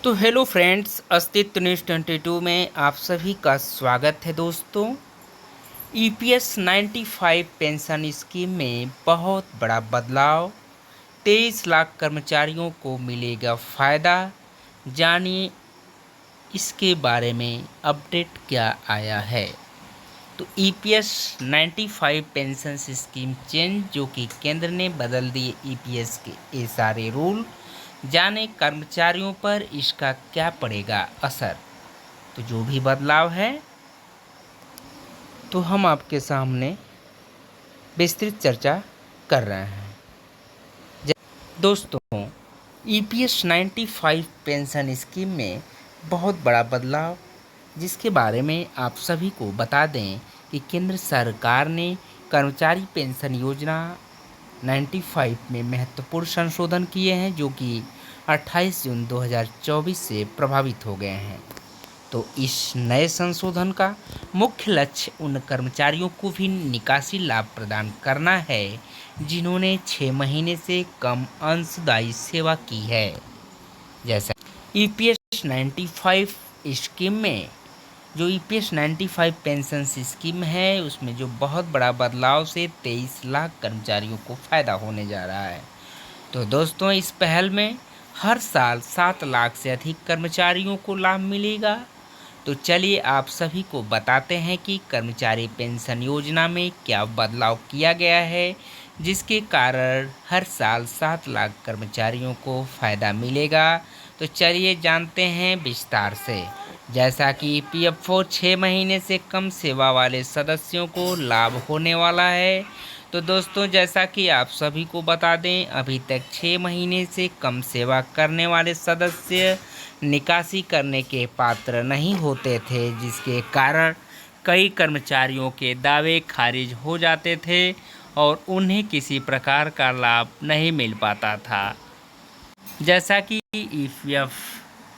तो hello friends, अस्तित्व news 22 में आप सभी का स्वागत है दोस्तों। ईपीएस 95 पेंशन स्कीम में बहुत बड़ा बदलाव, 23 लाख कर्मचारियों को मिलेगा फ़ायदा। जानिए इसके बारे में अपडेट क्या आया है। तो ईपीएस 95 पेंशन स्कीम चेंज, जो कि केंद्र ने बदल दिए ईपीएस के ये सारे रूल। जाने कर्मचारियों पर इसका क्या पड़ेगा असर। तो जो भी बदलाव है तो हम आपके सामने विस्तृत चर्चा कर रहे हैं। दोस्तों, ईपीएस 95 पेंशन स्कीम में बहुत बड़ा बदलाव, जिसके बारे में आप सभी को बता दें कि केंद्र सरकार ने कर्मचारी पेंशन योजना 95 में महत्वपूर्ण संशोधन किए हैं, जो कि 28 जून 2024 से प्रभावित हो गए हैं। तो इस नए संशोधन का मुख्य लक्ष्य उन कर्मचारियों को भी निकासी लाभ प्रदान करना है जिन्होंने 6 महीने से कम अंशदायी सेवा की है। जैसा ईपीएस 95 स्कीम में, जो ईपीएस 95 पेंशन स्कीम है, उसमें जो बहुत बड़ा बदलाव से 23 लाख कर्मचारियों को फ़ायदा होने जा रहा है। तो दोस्तों, इस पहल में हर साल 7 लाख से अधिक कर्मचारियों को लाभ मिलेगा। तो चलिए आप सभी को बताते हैं कि कर्मचारी पेंशन योजना में क्या बदलाव किया गया है, जिसके कारण हर साल 7 लाख कर्मचारियों को फ़ायदा मिलेगा। तो चलिए जानते हैं विस्तार से। जैसा कि पीएफओ 6 महीने से कम सेवा वाले सदस्यों को लाभ होने वाला है। तो दोस्तों, जैसा कि आप सभी को बता दें, अभी तक 6 महीने से कम सेवा करने वाले सदस्य निकासी करने के पात्र नहीं होते थे, जिसके कारण कई कर्मचारियों के दावे खारिज हो जाते थे और उन्हें किसी प्रकार का लाभ नहीं मिल पाता था। जैसा कि ईपीएफ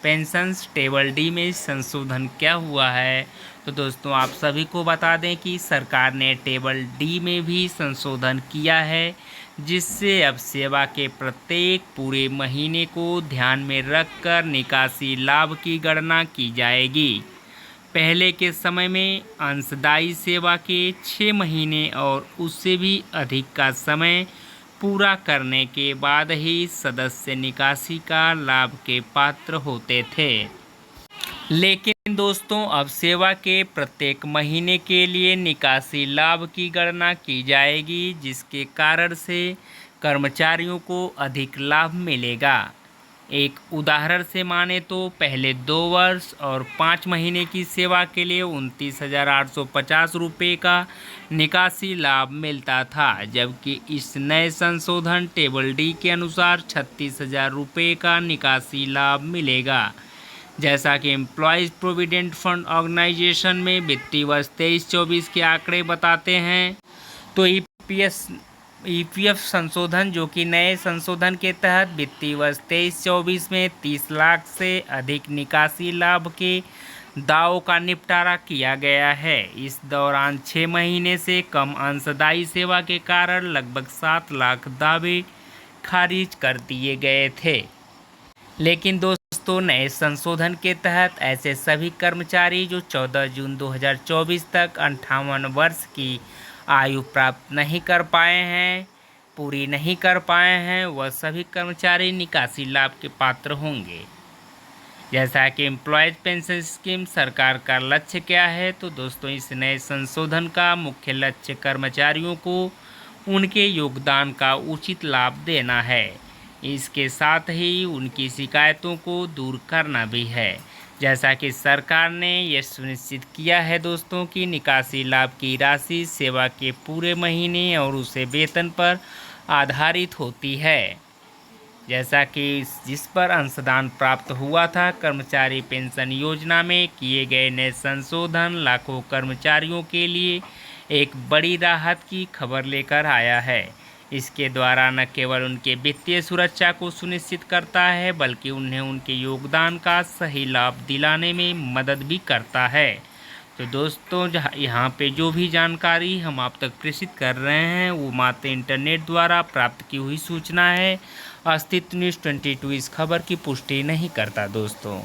पेंशन टेबल डी में संशोधन क्या हुआ है, तो दोस्तों आप सभी को बता दें कि सरकार ने टेबल डी में भी संशोधन किया है, जिससे अब सेवा के प्रत्येक पूरे महीने को ध्यान में रखकर निकासी लाभ की गणना की जाएगी। पहले के समय में अंशदायी सेवा के 6 महीने और उससे भी अधिक का समय पूरा करने के बाद ही सदस्य निकासी का लाभ के पात्र होते थे। लेकिन दोस्तों, अब सेवा के प्रत्येक महीने के लिए निकासी लाभ की गणना की जाएगी, जिसके कारण से कर्मचारियों को अधिक लाभ मिलेगा। एक उदाहरण से माने तो पहले 2 वर्ष और 5 महीने की सेवा के लिए 29,850 रुपये का निकासी लाभ मिलता था, जबकि इस नए संशोधन टेबल डी के अनुसार 36,000 रुपये का निकासी लाभ मिलेगा। जैसा कि एम्प्लॉयज़ प्रोविडेंट फंड ऑर्गेनाइजेशन में वित्तीय वर्ष 23-24 के आंकड़े बताते हैं, तो ईपीएफ संशोधन, जो कि नए संशोधन के तहत वित्तीय वर्ष 23-24 में 30 लाख से अधिक निकासी लाभ के दावों का निपटारा किया गया है। इस दौरान 6 महीने से कम अंशदायी सेवा के कारण लगभग 7 लाख दावे खारिज कर दिए गए थे। लेकिन दोस्तों, नए संशोधन के तहत ऐसे सभी कर्मचारी जो 14 जून 2024 तक 58 वर्ष की आयु प्राप्त नहीं कर पाए हैं, पूरी नहीं कर पाए हैं, वह सभी कर्मचारी निकासी लाभ के पात्र होंगे। जैसा कि एम्प्लॉयज़ पेंशन स्कीम सरकार का लक्ष्य क्या है, तो दोस्तों इस नए संशोधन का मुख्य लक्ष्य कर्मचारियों को उनके योगदान का उचित लाभ देना है। इसके साथ ही उनकी शिकायतों को दूर करना भी है। जैसा कि सरकार ने यह सुनिश्चित किया है दोस्तों कि निकासी लाभ की राशि सेवा के पूरे महीने और उसे वेतन पर आधारित होती है। जैसा कि जिस पर अंशदान प्राप्त हुआ था, कर्मचारी पेंशन योजना में किए गए नए संशोधन लाखों कर्मचारियों के लिए एक बड़ी राहत की खबर लेकर आया है। इसके द्वारा न केवल उनके वित्तीय सुरक्षा को सुनिश्चित करता है, बल्कि उन्हें उनके योगदान का सही लाभ दिलाने में मदद भी करता है। तो दोस्तों, यहाँ पे जो भी जानकारी हम आप तक प्रेषित कर रहे हैं, वो मात्र इंटरनेट द्वारा प्राप्त की हुई सूचना है। अस्तित्व न्यूज़ 22 इस खबर की पुष्टि नहीं करता दोस्तों।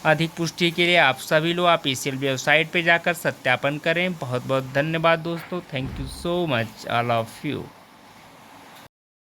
अधिक पुष्टि के लिए आप सभी लोग ऑफिशियल वेबसाइट पर जाकर सत्यापन करें। बहुत बहुत धन्यवाद दोस्तों। Thank you so much all of you.